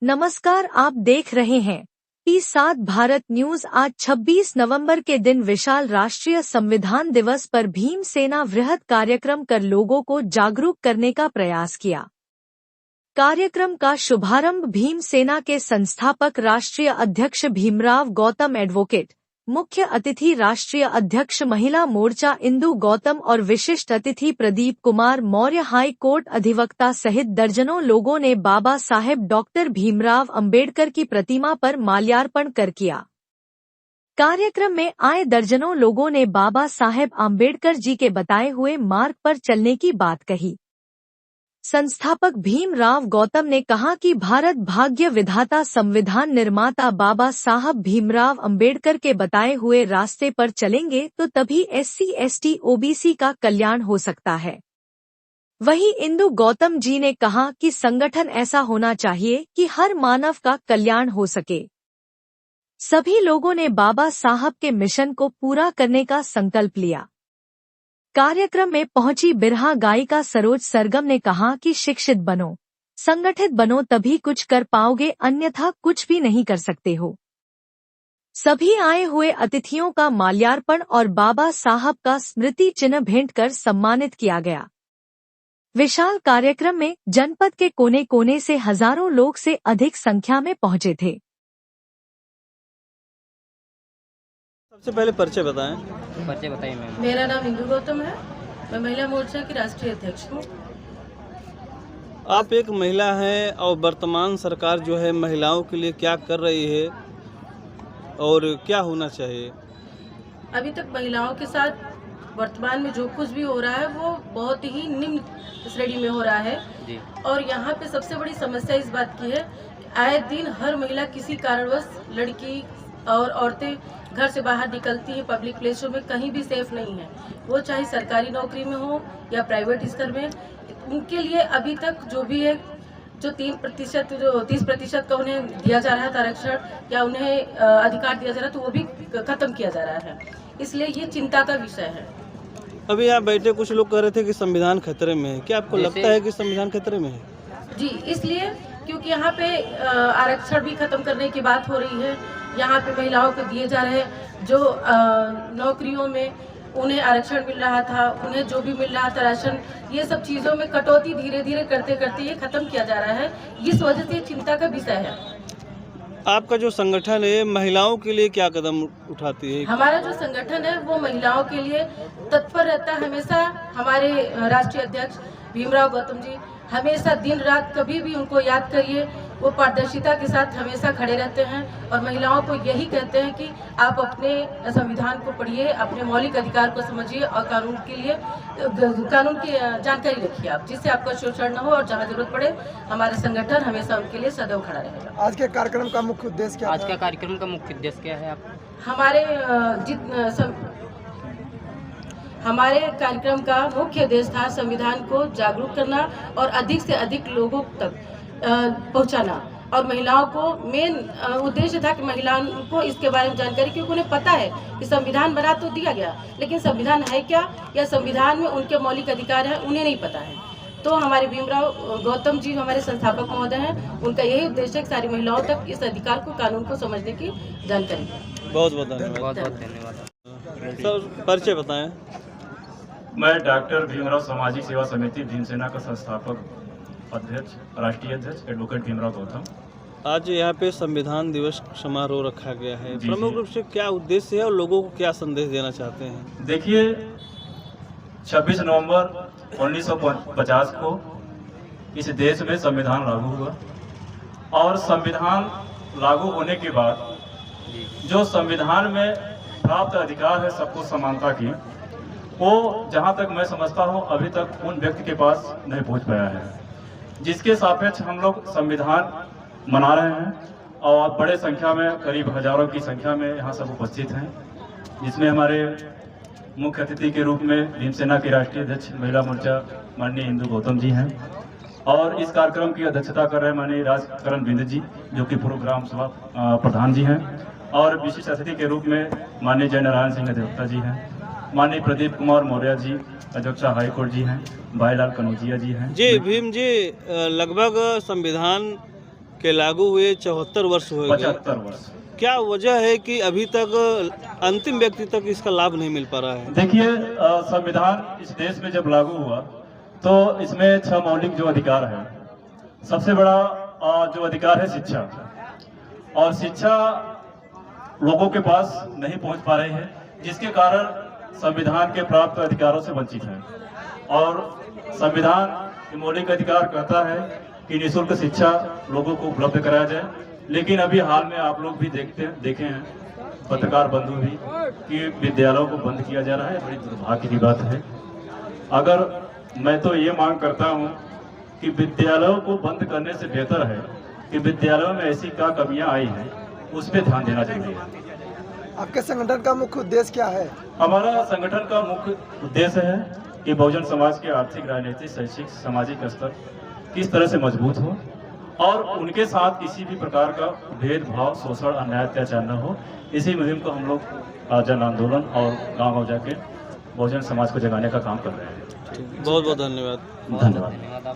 नमस्कार, आप देख रहे हैं P7 भारत न्यूज। आज 26 नवंबर के दिन विशाल राष्ट्रीय संविधान दिवस पर भीम सेना वृहद कार्यक्रम कर लोगों को जागरूक करने का प्रयास किया। कार्यक्रम का शुभारंभ भीम सेना के संस्थापक राष्ट्रीय अध्यक्ष भीमराव गौतम एडवोकेट, मुख्य अतिथि राष्ट्रीय अध्यक्ष महिला मोर्चा इंदु गौतम और विशिष्ट अतिथि प्रदीप कुमार मौर्य, हाई कोर्ट अधिवक्ता सहित दर्जनों लोगों ने बाबा साहेब डॉक्टर भीमराव अंबेडकर की प्रतिमा पर माल्यार्पण कर किया। कार्यक्रम में आए दर्जनों लोगों ने बाबा साहेब आम्बेडकर जी के बताए हुए मार्ग पर चलने की बात कही। संस्थापक भीमराव गौतम ने कहा कि भारत भाग्य विधाता संविधान निर्माता बाबा साहब भीमराव अंबेडकर के बताए हुए रास्ते पर चलेंगे तो तभी SC ST OBC का कल्याण हो सकता है। वहीं इंदु गौतम जी ने कहा कि संगठन ऐसा होना चाहिए कि हर मानव का कल्याण हो सके। सभी लोगों ने बाबा साहब के मिशन को पूरा करने का संकल्प लिया। कार्यक्रम में पहुंची बिरहा गायिका सरोज सरगम ने कहा कि शिक्षित बनो, संगठित बनो, तभी कुछ कर पाओगे, अन्यथा कुछ भी नहीं कर सकते हो। सभी आए हुए अतिथियों का माल्यार्पण और बाबा साहब का स्मृति चिन्ह भेंट कर सम्मानित किया गया। विशाल कार्यक्रम में जनपद के कोने कोने से हजारों लोग से अधिक संख्या में पहुंचे थे। सबसे पहले परिचय बताएं। परिचय बताइए मैम। मेरा नाम इंदु गौतम है, मैं महिला मोर्चा की राष्ट्रीय अध्यक्ष हूँ। आप एक महिला हैं और वर्तमान सरकार जो है महिलाओं के लिए क्या कर रही है और क्या होना चाहिए? अभी तक महिलाओं के साथ वर्तमान में जो कुछ भी हो रहा है वो बहुत ही निम्न श्रेणी में हो रहा है जी। और यहाँ पे सबसे बड़ी समस्या इस बात की है कि आए दिन हर महिला किसी कारणवश, लड़की और औरतें घर से बाहर निकलती हैं, पब्लिक प्लेसों में कहीं भी सेफ नहीं है। वो चाहे सरकारी नौकरी में हो या प्राइवेट स्तर में, उनके लिए अभी तक जो भी है, जो 30% का उन्हें दिया जा रहा था आरक्षण या उन्हें अधिकार दिया जा रहा है, तो वो भी खत्म किया जा रहा है। इसलिए ये चिंता का विषय है। अभी यहाँ बैठे कुछ लोग कह रहे थे कि संविधान खतरे में है, क्या आपको लगता है कि संविधान खतरे में है? जी, इसलिए क्योंकि यहाँ पे आरक्षण भी खत्म करने की बात हो रही है। यहाँ पे महिलाओं को दिए जा रहे जो नौकरियों में उन्हें आरक्षण मिल रहा था, उन्हें जो भी मिल रहा था राशन, ये सब चीजों में कटौती धीरे धीरे करते करते ये खत्म किया जा रहा है। इस वजह से ये चिंता का विषय है। आपका जो संगठन है महिलाओं के लिए क्या कदम उठाती है? हमारा जो संगठन है वो महिलाओं के लिए तत्पर रहता है हमेशा। हमारे राष्ट्रीय अध्यक्ष भीमराव गौतम जी हमेशा दिन रात कभी भी उनको याद करिए, वो पारदर्शिता के साथ हमेशा खड़े रहते हैं और महिलाओं को यही कहते हैं कि आप अपने संविधान को पढ़िए, अपने मौलिक अधिकार को समझिए और कानून की जानकारी रखिए आप, जिससे आपका शोषण न हो और जहाँ जरूरत पड़े हमारा संगठन हमेशा उनके लिए सदैव खड़ा रहेगा। आज के कार्यक्रम का मुख्य उद्देश्य क्या है? आज का कार्यक्रम का मुख्य उद्देश्य क्या है? हमारे कार्यक्रम का मुख्य उद्देश्य था संविधान को जागरूक करना और अधिक से अधिक लोगों तक पहुंचाना, और महिलाओं को मेन उद्देश्य था कि महिलाओं को इसके बारे में जानकारी, क्योंकि उन्हें पता है कि संविधान बना तो दिया गया, लेकिन संविधान है क्या या संविधान में उनके मौलिक अधिकार है उन्हें नहीं पता है। तो हमारे भीमराव गौतम जी हमारे संस्थापक महोदय हैं, उनका यही उद्देश्य है कि सारी महिलाओं तक इस अधिकार को, कानून को समझने की जानकारी। बहुत बहुत धन्यवाद। सर परिचय बताएं। मैं डॉक्टर भीमराव सामाजिक सेवा समिति भीम सेना का संस्थापक अध्यक्ष, राष्ट्रीय अध्यक्ष एडवोकेट भीमराव गौतम। आज यहाँ पे संविधान दिवस समारोह रखा गया है, प्रमुख रूप से क्या उद्देश्य है और लोगों को क्या संदेश देना चाहते हैं? देखिए, 26 नवंबर 1950 को इस देश में संविधान लागू हुआ और संविधान लागू होने के बाद जो संविधान में प्राप्त अधिकार है सबको समानता की, वो जहाँ तक मैं समझता हूँ अभी तक उन व्यक्ति के पास नहीं पहुँच पाया है, जिसके सापेक्ष हम लोग संविधान मना रहे हैं और बड़े संख्या में, करीब हजारों की संख्या में यहाँ सब उपस्थित हैं, जिसमें हमारे मुख्य अतिथि के रूप में भीम सेना के राष्ट्रीय अध्यक्ष महिला मोर्चा माननीय इंदु गौतम जी हैं और इस कार्यक्रम की अध्यक्षता कर रहे माननीय राजकरण बिंद जी जो कि प्रोग्राम सभा प्रधान जी हैं, और विशिष्ट अतिथि के रूप में माननीय जय नारायण सिंह अधिवक्ता जी हैं, माननीय प्रदीप कुमार मौर्य जी अध्यक्ष हाई कोर्ट जी हैं, भाईलाल कनौजिया जी हैं। जी भीम जी, लगभग संविधान के लागू हुए 74 वर्ष हो गए। 75 वर्ष। क्या वजह है कि अभी तक अंतिम व्यक्ति तक इसका लाभ नहीं मिल पा रहा है? देखिए, संविधान इस देश में जब लागू हुआ तो इसमें 6 मौलिक जो अधिकार है, सबसे बड़ा जो अधिकार है शिक्षा, और शिक्षा लोगों के पास नहीं पहुंच पा रही है, जिसके कारण संविधान के प्राप्त अधिकारों से वंचित है। और संविधान मौलिक अधिकार कहता है कि निःशुल्क शिक्षा लोगों को उपलब्ध कराया जाए, लेकिन अभी हाल में आप लोग भी देखे हैं, पत्रकार बंधु भी, कि विद्यालयों को बंद किया जा रहा है। बड़ी दुर्भाग्य की बात है। अगर मैं तो ये मांग करता हूँ कि विद्यालयों को बंद करने से बेहतर है कि विद्यालयों में ऐसी क्या कमियां आई हैं उस पर ध्यान देना चाहिए। आपके संगठन का मुख्य उद्देश्य क्या है? हमारा संगठन का मुख्य उद्देश्य है कि बहुजन समाज के आर्थिक, राजनीतिक, शैक्षिक, सामाजिक स्तर किस तरह से मजबूत हो और उनके साथ किसी भी प्रकार का भेदभाव, शोषण, अन्याय, अत्याचार न हो। इसी मुहिम को हम लोग जन आंदोलन और गाँव जाके बहुजन समाज को जगाने का काम कर रहे हैं। बहुत बहुत धन्यवाद। धन्यवाद।